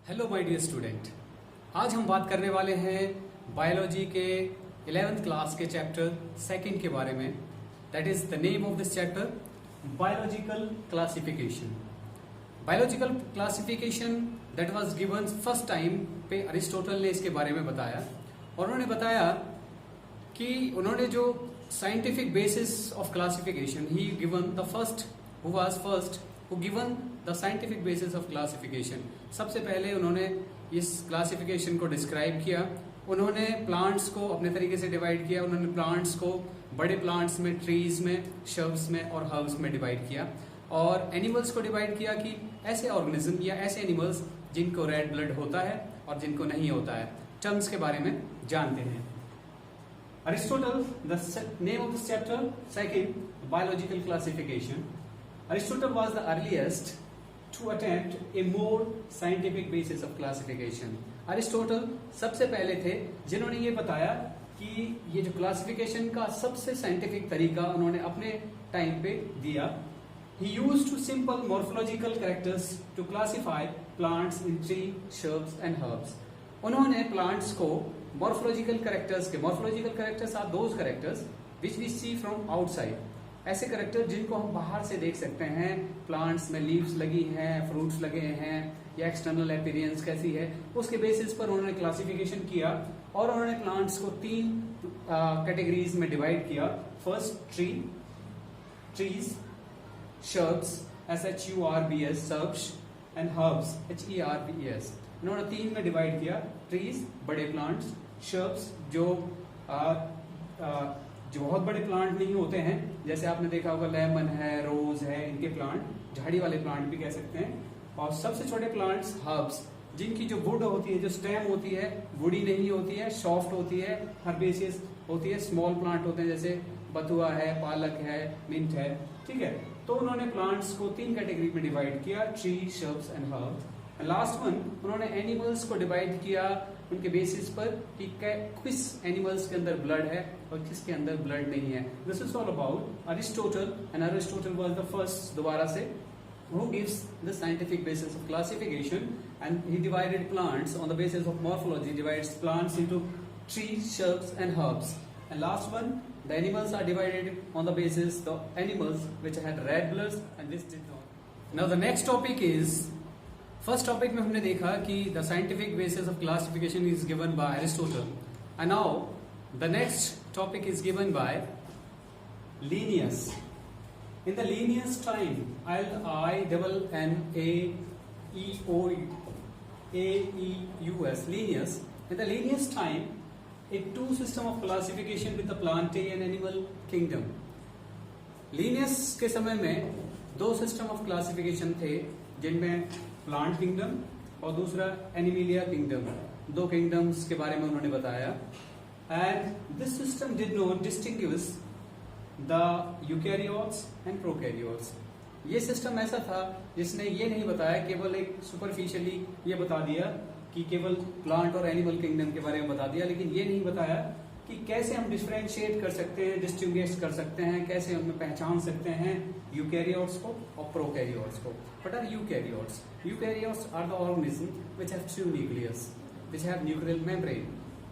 Hello my dear student. आज हम बात करने वाले हैं बायोलॉजी के 11th क्लास के चैप्टर सेकंड के बारे में। That is the name of this chapter biological classification. Biological classification that was given first time पे अरिस्टोटल ने इसके बारे में बताया, और उन्होंने बताया कि उन्होंने जो scientific basis of classification he given the first who was first who given the scientific basis of classification. सबसे पहले उन्होंने इस क्लासिफिकेशन को डिस्क्राइब किया। उन्होंने प्लांट्स को अपने तरीके से डिवाइड किया। उन्होंने प्लांट्स को बड़े प्लांट्स में, ट्रीज में, शर्ब्स में और हर्ब्स में डिवाइड किया, और एनिमल्स को डिवाइड किया कि ऐसे ऑर्गेनिज्म या ऐसे एनिमल्स जिनको रेड ब्लड होता है और जिनको नहीं होता है। टर्म्स के बारे में जानते हैं। Aristotle, the name of this chapter, second, biological classification. Aristotle was the earliest to attempt a more scientific basis of classification. Aristotle सबसे पहले थे जिन्होंने ये बताया कि ये जो क्लासिफिकेशन का सबसे साइंटिफिक तरीका उन्होंने अपने टाइम पे दिया। He used simple morphological characters to classify plants in tree, shrubs and herbs. उन्होंने प्लांट्स को morphological characters are those characters which we see from outside. ऐसे कैरेक्टर जिनको हम बाहर से देख सकते हैं। प्लांट्स में लीव्स लगी हैं, फ्रूट्स लगे हैं, या एक्सटर्नल अपीयरेंस कैसी है, उसके बेसिस पर उन्होंने क्लासिफिकेशन किया, और उन्होंने प्लांट्स को 3 कैटेगरीज में डिवाइड किया। First trees, shrubs SHURBS shrubs, and herbs HERBS। इन्होंने 3 में डिवाइड किया। ट्रीज बड़े प्लांट्स, शर्ब्स जो बहुत बड़े प्लांट नहीं होते हैं, जैसे आपने देखा होगा लेमन है, रोज है, इनके प्लांट झाड़ी वाले प्लांट भी कह सकते हैं। और सबसे छोटे प्लांट्स हर्ब्स, जिनकी जो वुड होती है, जो स्टेम होती है, वुडी नहीं होती है, सॉफ्ट होती है, हर्बेसियस होती है। स्मॉल प्लांट होते हैं जैसे बथुआ है, पालक है, मिंट है, ठीक है। तो उन्होंने प्लांट्स को 3 कैटेगरी में डिवाइड किया, tree, shrubs and herbs. Last one उन्होंने एनिमल्स को डिवाइड किया उनके बेसिस पर कि किस एनिमल्स के अंदर ब्लड है और किसके अंदर ब्लड नहीं है। This is all about Aristotle, and Aristotle was the first दोबारा से who gives the scientific basis of classification, and he divided plants on the basis of morphology, divides plants into trees, shrubs and herbs. And last one, the animals are divided on the basis the animals which had red bloods and which did not. Now the next topic is, first topic में हमने देखा कि the scientific basis of classification is given by Aristotle, and now the next topic is given by Linnaeus. In the Linnaeus time, LINNAEUS, Linnaeus. In the Linnaeus time, a two system of classification with the plantae and animal kingdom. Linnaeus के समय में 2 system of classification थे, जिनमें plant kingdom और दूसरा Animalia kingdom. 2 kingdoms के बारे में उन्होंने बताया। And this system did not distinguish the eukaryotes and prokaryotes. ये सिस्टम ऐसा था जिसने ये नहीं बताया, केवल एक सुपरफिशियली ये बता दिया कि केवल प्लांट और एनिमल किंगडम के बारे में बता दिया, लेकिन ये नहीं बताया कि कैसे हम डिफरेंशिएट कर सकते हैं, डिस्टिंग्विश कर सकते हैं, कैसे हम पहचान सकते हैं यूकैरियोट्स को और प्रोकैरियोट्स को। What are eukaryotes? Eukaryotes are the organisms which have 2 nucleus, which have nuclear membrane,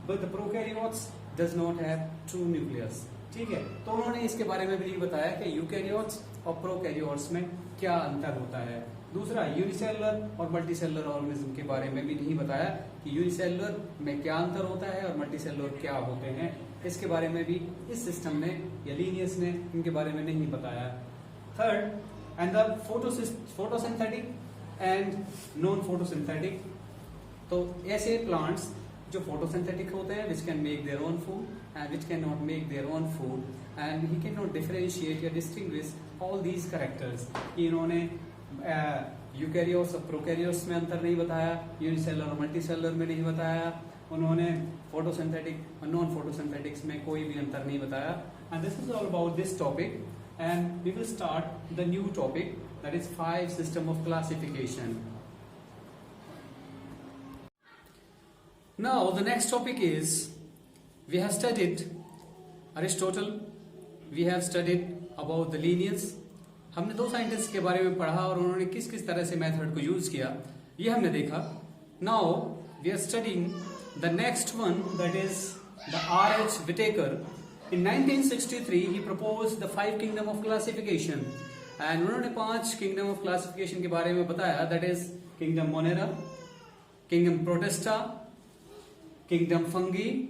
but the prokaryotes does not have 2 nucleus. ठीक है, तो उन्होंने इसके बारे में भी नहीं बताया कि यूकैरियोट्स और प्रोकैरियोट्स में क्या अंतर होता है। दूसरा, यूनिसेलुलर और मल्टीसेलुलर ऑर्गेनिज्म के बारे में भी नहीं बताया कि यूनिसेलुलर में क्या अंतर होता है और मल्टीसेलुलर क्या होते हैं। इसके बारे में भी इस सिस्टम ने या लीनियस ने इनके बारे में नहीं बताया। Third, and the photosynthetic and non photosynthetic, तो ऐसे प्लांट्स जो photosynthetic होते हैं, which can make their own food and which cannot make their own food, and he cannot differentiate या distinguish all these characters। इन्होंने यूकैरियोट्स और prokaryotes में अंतर नहीं बताया, यूनिसेलुलर और मल्टीसेलुलर में नहीं बताया, उन्होंने फोटोसिंथेटिक और नॉन फोटोसिंथेटिक्स में कोई भी अंतर नहीं बताया। And this is all about this topic, and we will start the new topic, that is 5 system of classification. Now the next topic is, we have studied Aristotle, we have studied about the Linnaeus. हमने 2 scientist के बारे में पढ़ा और उन्होंने किस किस तरह से मेथड को यूज किया, ये हमने देखा। Now we are studying the next one, that is the R.H. Whittaker. In 1963 he proposed the 5 kingdom of classification and उन्होंने 5 kingdom of classification के बारे में बताया, that is kingdom Monera, kingdom Protista, kingdom Fungi,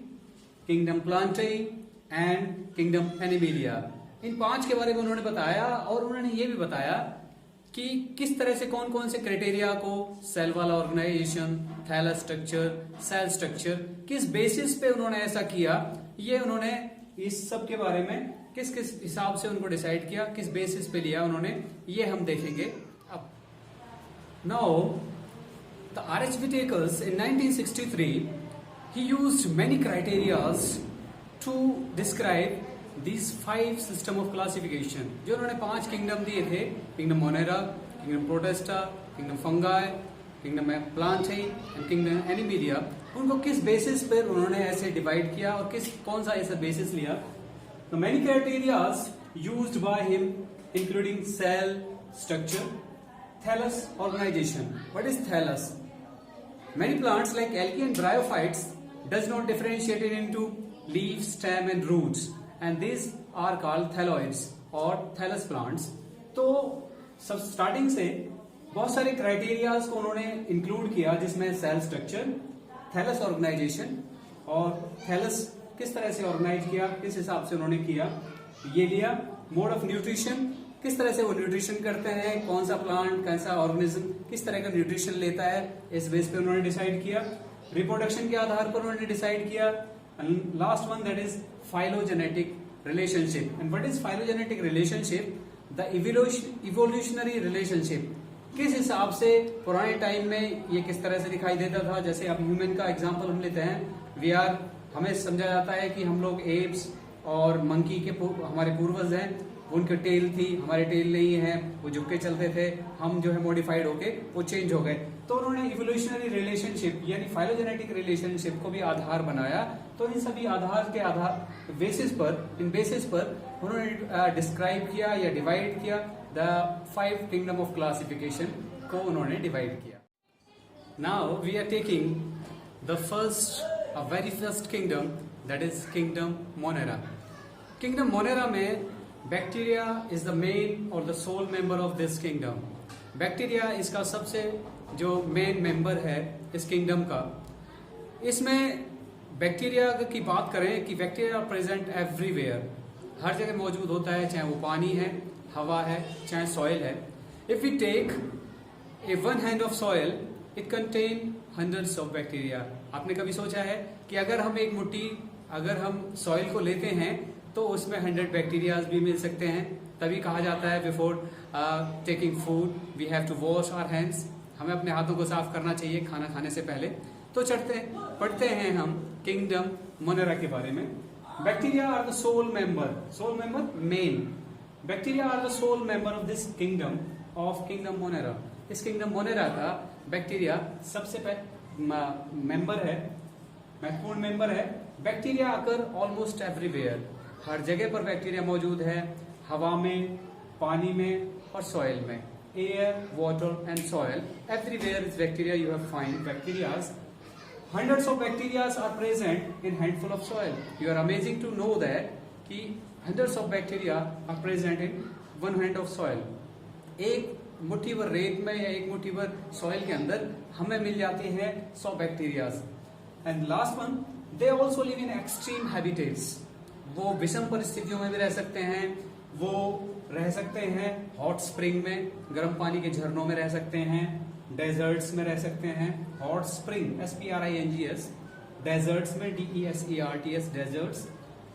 kingdom Plantae and kingdom Animalia. इन 5 के बारे में उन्होंने बताया और उन्होंने ये भी बताया कि किस तरह से कौन कौन से क्राइटेरिया को सेल वाला organisation, thallus structure, cell structure, किस बेसिस पे उन्होंने ऐसा किया, ये उन्होंने इस सब के बारे में किस किस हिसाब से उनको डिसाइड किया, किस बेसिस पे लिया उन्होंने, ये हम देखेंगे अब. Now the R.H. Whittaker in 1963 he used many criterias to describe these 5 system of classification. जो उन्होंने 5 किंगडम दिए थे, kingdom monera, kingdom Protista, kingdom fungi, kingdom प्लांटाई and kingdom animalia, उनको किस बेसिस पर उन्होंने ऐसे डिवाइड किया और कौन सा ऐसा बेसिस लिया. The many criterias used by him including cell structure, thallus organization. What is thallus? Many plants like algae and bryophytes does not differentiate it into leaves, stem and roots, and these are called thalloids or thallus plants. तो सब starting से बहुत सारे criterias को उन्होंने include किया, जिसमें cell structure, thallus organisation और थैलस किस तरह से ऑर्गेनाइज किया, किस हिसाब से उन्होंने किया, ये लिया. मोड ऑफ न्यूट्रिशन, किस तरह से वो न्यूट्रिशन करते हैं, कौन सा प्लांट, कैसा ऑर्गेनिज्म किस तरह का न्यूट्रिशन लेता है, इस बेस पे उन्होंने डिसाइड किया. रिप्रोडक्शन के आधार पर उन्होंने डिसाइड किया. Last one, that is phylogenetic relationship. And what is phylogenetic relationship? The evolutionary relationship. किस हिसाब से पुराने टाइम में ये किस तरह से दिखाई देता था. जैसे अब ह्यूमन का एग्जांपल हम लेते हैं, हमें समझा जाता है कि हम लोग एप्स और मंकी के हमारे पूर्वज हैं, उनके टेल थी, हमारे टेल नहीं है, वो झुक के चलते थे, हम जो है मॉडिफाइड होके वो चेंज हो गए. तो उन्होंने इवोल्यूशनरी रिलेशनशिप यानी फाइलोजेनेटिक रिलेशनशिप को भी आधार बनाया. तो इन सभी आधार के बेसिस पर उन्होंने डिस्क्राइब किया या डिवाइड किया, द 5 किंगडम ऑफ क्लासिफिकेशन को उन्होंने डिवाइड किया. Now we are taking the very first kingdom, that is kingdom monera. Kingdom monera में bacteria is the main or the sole member of this kingdom. Bacteria इसका सबसे जो main member है इस kingdom का. इसमें बैक्टीरिया की बात करें कि बैक्टीरिया प्रेजेंट एवरीवेयर, हर जगह मौजूद होता है, चाहे वो पानी है, हवा है, चाहे सॉइल है. If we take a 1 hand of soil, it contain hundreds of bacteria. आपने कभी सोचा है कि अगर हम सॉइल को लेते हैं तो उसमें 100 बैक्टीरियाज भी मिल सकते हैं. तभी कहा जाता है before taking food we have to wash our hands. हमें अपने हाथों को साफ करना चाहिए खाना खाने से पहले. तो पढ़ते हैं हम किंगडम मोनेरा के बारे में. Bacteria are the sole member main. Bacteria are the sole member of this kingdom of kingdom monera. इस किंगडम मोनेरा का बैक्टीरिया सबसे मेंबर है, महत्वपूर्ण मेंबर है. बैक्टीरिया आकर ऑलमोस्ट एवरीवेयर, हर जगह पर बैक्टीरिया मौजूद है, हवा में, पानी में और सॉइल में. Air, water and soil, everywhere is bacteria. You have find bacterias. Hundreds of bacteria are present in handful of soil. You are amazing to know that कि hundreds of bacteria are present in 1 hand of soil. एक मुट्ठी भर रेत में या एक मुट्ठी भर सॉइल के अंदर हमें मिल जाती है 100 bacterias. And last one, they also live in extreme habitats. वो विषम परिस्थितियों में भी रह सकते हैं. वो रह सकते हैं हॉट स्प्रिंग में, गर्म पानी के झरनों में रह सकते हैं, डेजर्ट्स में रह सकते हैं. हॉट स्प्रिंग SPRINGS, डेजर्ट्स में DESERTS डेजर्ट्स.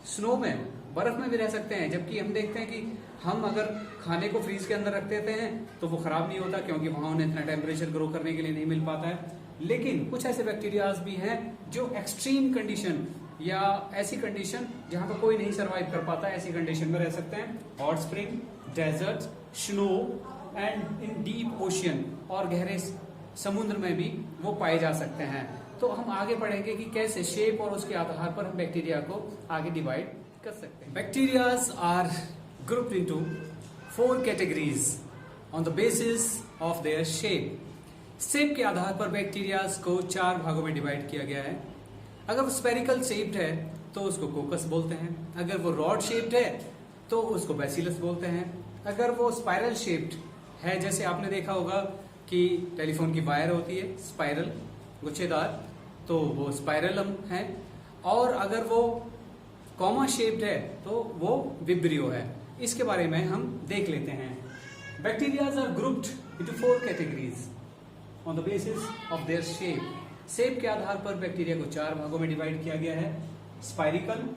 स्नो में, बर्फ में भी रह सकते हैं. जबकि हम देखते हैं कि हम अगर खाने को फ्रीज के अंदर रख देते हैं तो वो खराब नहीं होता, क्योंकि वहां उन्हें इतना टेम्परेचर ग्रो करने के लिए नहीं मिल पाता है. लेकिन कुछ ऐसे बैक्टीरियाज भी हैं जो एक्सट्रीम कंडीशन या ऐसी कंडीशन जहां पर कोई नहीं सर्वाइव कर पाता, ऐसी कंडीशन में रह सकते हैं. Hot spring, desert, snow and in deep ocean, और गहरे समुद्र में भी वो पाए जा सकते हैं. तो हम आगे पढ़ेंगे कि कैसे शेप और उसके आधार पर हम बैक्टीरिया को आगे डिवाइड कर सकते हैं. Bacterias are grouped into 4 categories on the basis of their shape. Shape के आधार पर बैक्टीरियाज को 4 भागों में डिवाइड किया गया है। अगर वो स्पेरिकल शेप्ड है तो उसको कोकस बोलते हैं, अगर वो रॉड शेप्ड है तो उसको बैसिलस बोलते हैं, अगर वो स्पाइरल शेप्ड है, जैसे आपने देखा होगा कि टेलीफोन की वायर होती है स्पाइरल गुच्छेदार, तो वो स्पाइरलम है, और अगर वो कॉमा शेप्ड है तो वो विब्रियो है। इसके बारे में हम देख लेते हैं। Bacterias are grouped into 4 categories on the basis of their shape. Shape के आधार पर बैक्टीरिया को 4 भागों में डिवाइड किया गया है। Spherical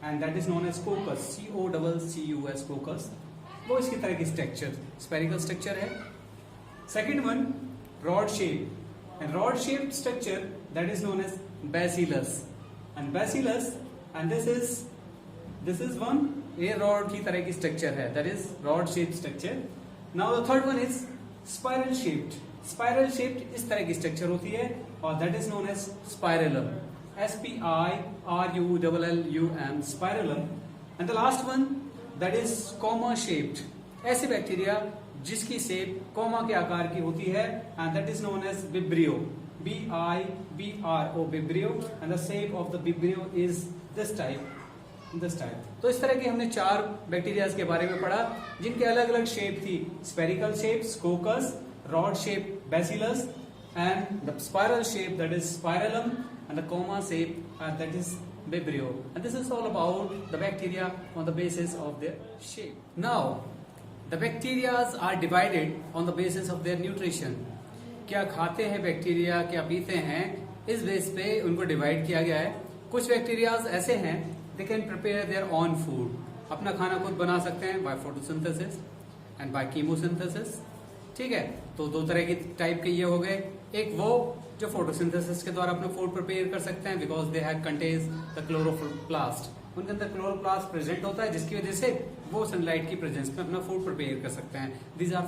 and that is known as coccus, COCCUS coccus, वो इसकी तरह की स्ट्रक्चर स्पेरिकल स्ट्रक्चर है। Second one rod shape, and rod shaped structure that is known as bacillus, and bacillus and this is one ये rod की तरह की structure है, that is rod shaped structure. Now the third one is spiral shaped. Spiral shaped इस तरह की structure होती है और that is known as spirillum, SPIRULLUM, spirillum. And the last one that is comma shaped, ऐसे bacteria जिसकी shape comma के आकार की होती है, and that is known as vibrio, BIBRO, vibrio, and the shape of the vibrio is this type. तो इस तरह के हमने 4 बैक्टीरियाज के बारे में पढ़ा जिनके अलग अलग शेप थी। Spherical shape coccus, rod shape bacillus, and the spiral shape that is spirillum, and the comma shape that is vibrio. And this is all about the bacteria on the basis of their shape. Now the bacterias are divided on the basis of their nutrition. क्या खाते हैं bacteria, क्या पीते हैं, इस base पे उनको divide किया गया है। कुछ बैक्टीरियाज ऐसे हैं they can prepare their own food, अपना खाना खुद बना सकते हैं by photosynthesis and by chemosynthesis। ठीक है, तो 2 तरह के टाइप के ये हो गए। एक वो जो फोटोसिंथेसिस के द्वारा अपना फूड प्रिपेयर कर सकते हैं because they have contains the chloroplast, उनके अंदर क्लोरोप्लास्ट प्रेजेंट होता है जिसकी वजह से वो सनलाइट की प्रेजेंस में अपना फूड प्रिपेयर कर सकते हैं। These are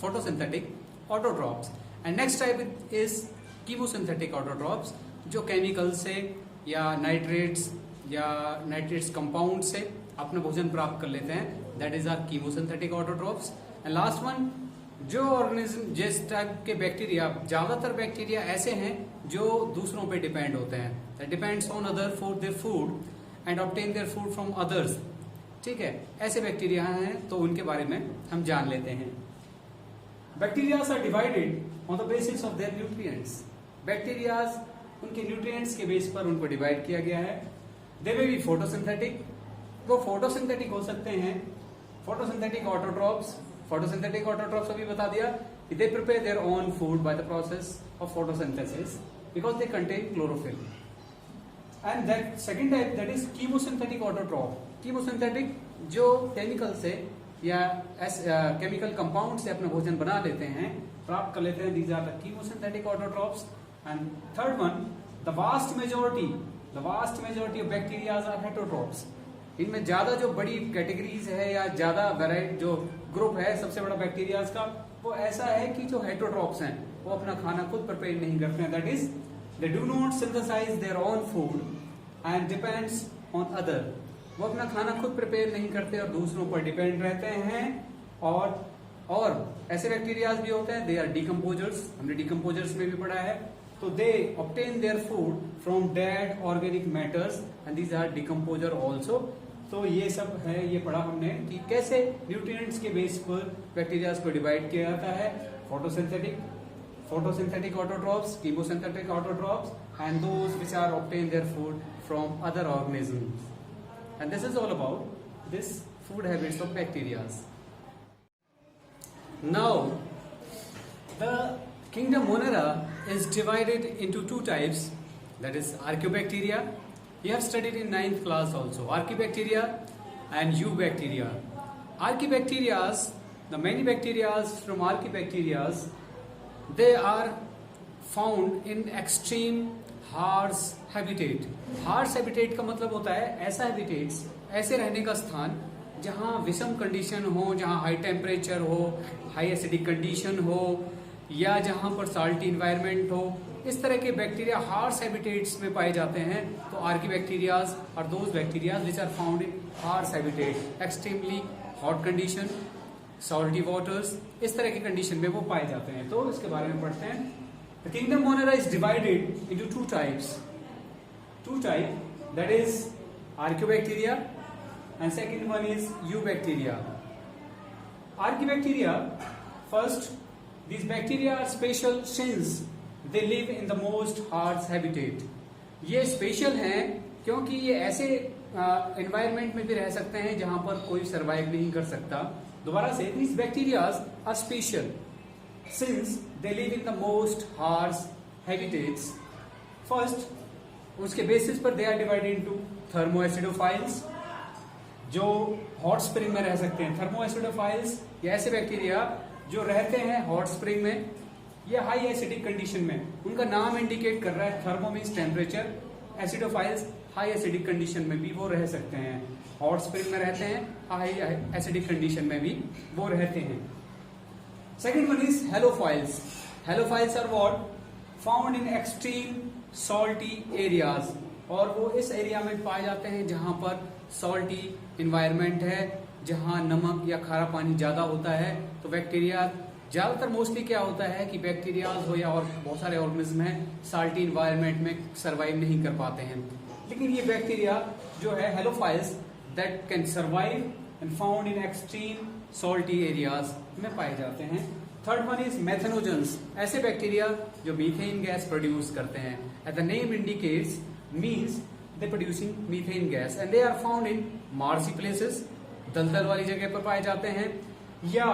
photosynthetic autotrophs. And next type is chemosynthetic autotrophs, जो केमिकल से या नाइट्रेट्स कंपाउंड से अपना भोजन प्राप्त कर लेते हैं, that is are chemosynthetic autotrophs. And last one, जो ऑर्गेनिज्म जिस टाइप के बैक्टीरिया, ज्यादातर बैक्टीरिया ऐसे हैं जो दूसरों पे डिपेंड होते हैं, that depends on other for their food and obtain their food from others. ठीक है, ऐसे बैक्टीरिया हैं तो उनके बारे में हम जान लेते हैं। Bacterias are divided on the basis of their nutrients. Bacterias उनके न्यूट्रिएंट्स के बेस पर उनको डिवाइड किया गया है। दे मे बी फोटोसिंथेटिक, वो फोटोसिंथेटिक हो सकते हैं। फोटोसिंथेटिक ऑटोट्रॉप्स अभी बता दिया कि they prepare their own food by the process of photosynthesis because they contain chlorophyll. And that second type that is chemosynthetic autotroph. Chemosynthetic जो केमिकल से या केमिकल कंपाउंड से अपना भोजन बना लेते हैं, प्राप्त कर लेते हैं, these are the chemosynthetic autotrophs. And third one, the vast majority of bacteria are heterotrophs। इनमें ज्यादा जो बड़ी कैटेगरीज है या ज्यादा वेराइटी जो ग्रुप है सबसे बड़ा बैक्टीरियाज का, वो ऐसा है कि जो हेटेरोट्रॉप्स हैं वो अपना खाना खुद प्रिपेयर नहीं करते हैं, that is they do not synthesise their own food and depends on other. वो अपना खाना खुद प्रिपेयर नहीं करते और दूसरों पर डिपेंड रहते हैं। और ऐसे बैक्टीरियाज भी होते हैं, दे आर डिकम्पोजर्स, हमने डिकम्पोजर्स में भी पढ़ा है। तो दे obtain their food from dead organic matters and these are decomposer also। तो ये सब है, ये पढ़ा हमने कि कैसे न्यूट्रिएंट्स के बेस पर बैक्टीरियाज को डिवाइड किया जाता है। Photosynthetic autotrophs, chemosynthetic autotrophs and those which are obtain their food from other organisms। And this is all about this food habits of bacteria। Now the Kingdom Monera is divided into 2 types, that is Archaeobacteria. You have studied in 9th class also, Archaeobacteria and Eubacteria. Archaeobacterias, the many bacteria from Archaeobacterias, they are found in extreme harsh habitat। Harsh habitat का मतलब होता है ऐसा habitats, ऐसे रहने का स्थान जहाँ विषम कंडीशन हो, जहाँ हाई टेम्परेचर हो, हाई एसिडिक कंडीशन हो, या जहां पर साल्टी इन्वायरमेंट हो, इस तरह के बैक्टीरिया हार्श हैबिटेट्स में पाए जाते हैं। तो आर्कीबैक्टीरियाज और those bacterias which are found in harsh habitat, extremely hot condition salty waters, इस तरह की कंडीशन में वो पाए जाते हैं। तो इसके बारे में पढ़ते हैं। The kingdom Monera is divided into two types, that is archaeobacteria and second one is eubacteria. Archaeobacteria, first, these bacteria are special since they live in the most harsh habitat. ये स्पेशल हैं क्योंकि ये ऐसे environment में भी रह सकते हैं जहां पर कोई सरवाइव नहीं कर सकता। दोबारा से, these bacteria are special since they live in the most harsh habitats. First, उसके बेसिस पर दे आर डिवाइडेड इनटू थर्मोएसिडोफाइल्स, जो हॉट स्प्रिंग में रह सकते हैं। थर्मोएसिडोफाइल्स ये ऐसे बैक्टीरिया जो रहते हैं हॉट स्प्रिंग में, ये हाई एसिडिक कंडीशन में। उनका नाम इंडिकेट कर रहा है, thermo means temperature, acidophiles high acidic condition में भी वो रह सकते हैं। हॉट स्प्रिंग में रहते हैं, हाई एसिडिक कंडीशन में भी वो रहते हैं। Second one is halophiles. Halophiles are what? Found in extreme salty areas, और वो इस एरिया में पाए जाते हैं जहां पर सॉल्टी इन्वायरमेंट है, जहां नमक या खारा पानी ज्यादा होता है। तो बैक्टीरिया ज्यादातर मोस्टली क्या होता है कि बैक्टीरिया हो या और बहुत सारे ऑर्गेनिज्म हैं साल्टी इन्वायरमेंट में सरवाइव नहीं कर पाते हैं। लेकिन ये बैक्टीरिया जो है halophiles, that can survive and found in extreme salty areas में पाए जाते हैं। थर्ड वन इज मेथेनोजेंस, ऐसे बैक्टीरिया जो मीथेन गैस प्रोड्यूस करते हैं। At the name indicates means they producing methane gas and they are found in marshy places, दलदल वाली जगह पर पाए जाते हैं। या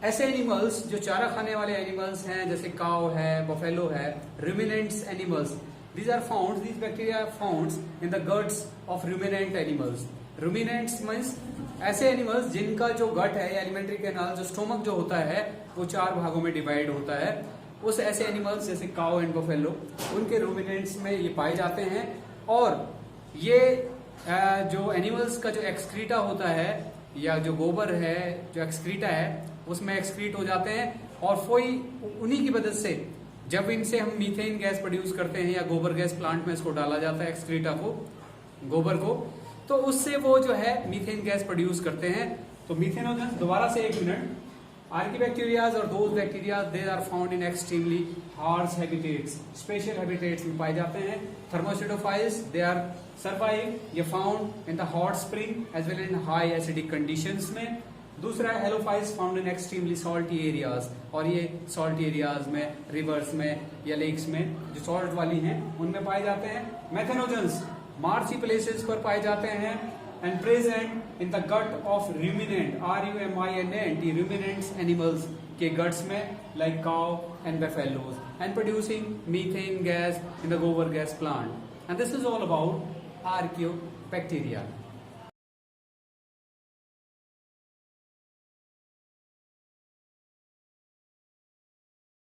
ऐसे एनिमल्स जो चारा खाने वाले एनिमल्स हैं, जैसे काउ है, बफेलो है, रुमिनेंट्स animals, these are found, these bacteria are found in the guts of ruminant animals. Ruminants means ऐसे एनिमल्स जिनका जो गट है, एलिमेंट्री कैनाल, जो स्टोमक जो होता है, वो 4 भागों में डिवाइड होता है। उस ऐसे एनिमल्स जैसे काउ एंड बफेलो, उनके रूमिनेंट्स में ये पाए जाते हैं। और ये जो एनिमल्स का जो एक्सक्रीटा होता है या जो गोबर है, जो एक्सक्रीटा है, उसमें एक्सक्रीट हो जाते हैं। और कोई उन्हीं की वजह से जब इनसे हम मीथेन गैस प्रोड्यूस करते हैं या गोबर गैस प्लांट में इसको डाला जाता है, एक्सक्रीटा को, गोबर को, तो उससे वो जो है मीथेन गैस प्रोड्यूस करते हैं। तो मीथेनोजेंस, दोबारा से एक मिनट, आर्कीबैक्टीरियाज और those bacteria they are found in extremely harsh habitats, special habitats में पाए जाते हैं। थर्मोसिडोफाइल्स, दे आर सर्वाइव, ये found in the hot spring as well in high acidic conditions में। दूसरा है halophiles, found in extremely salty areas, और ये सॉल्टी एरियाज में, रिवर्स में या लेक्स में जो सॉल्ट वाली हैं उनमें पाए जाते हैं। मेथेनोजेंस मार्सी प्लेसेस पर पाए जाते हैं and present in the gut of ruminant, RUMINANT, ruminants animals के गट्स में, like cow and buffaloes, and producing methane gas in the gobar gas plant. And this is all about आर्कियोबैक्टीरिया।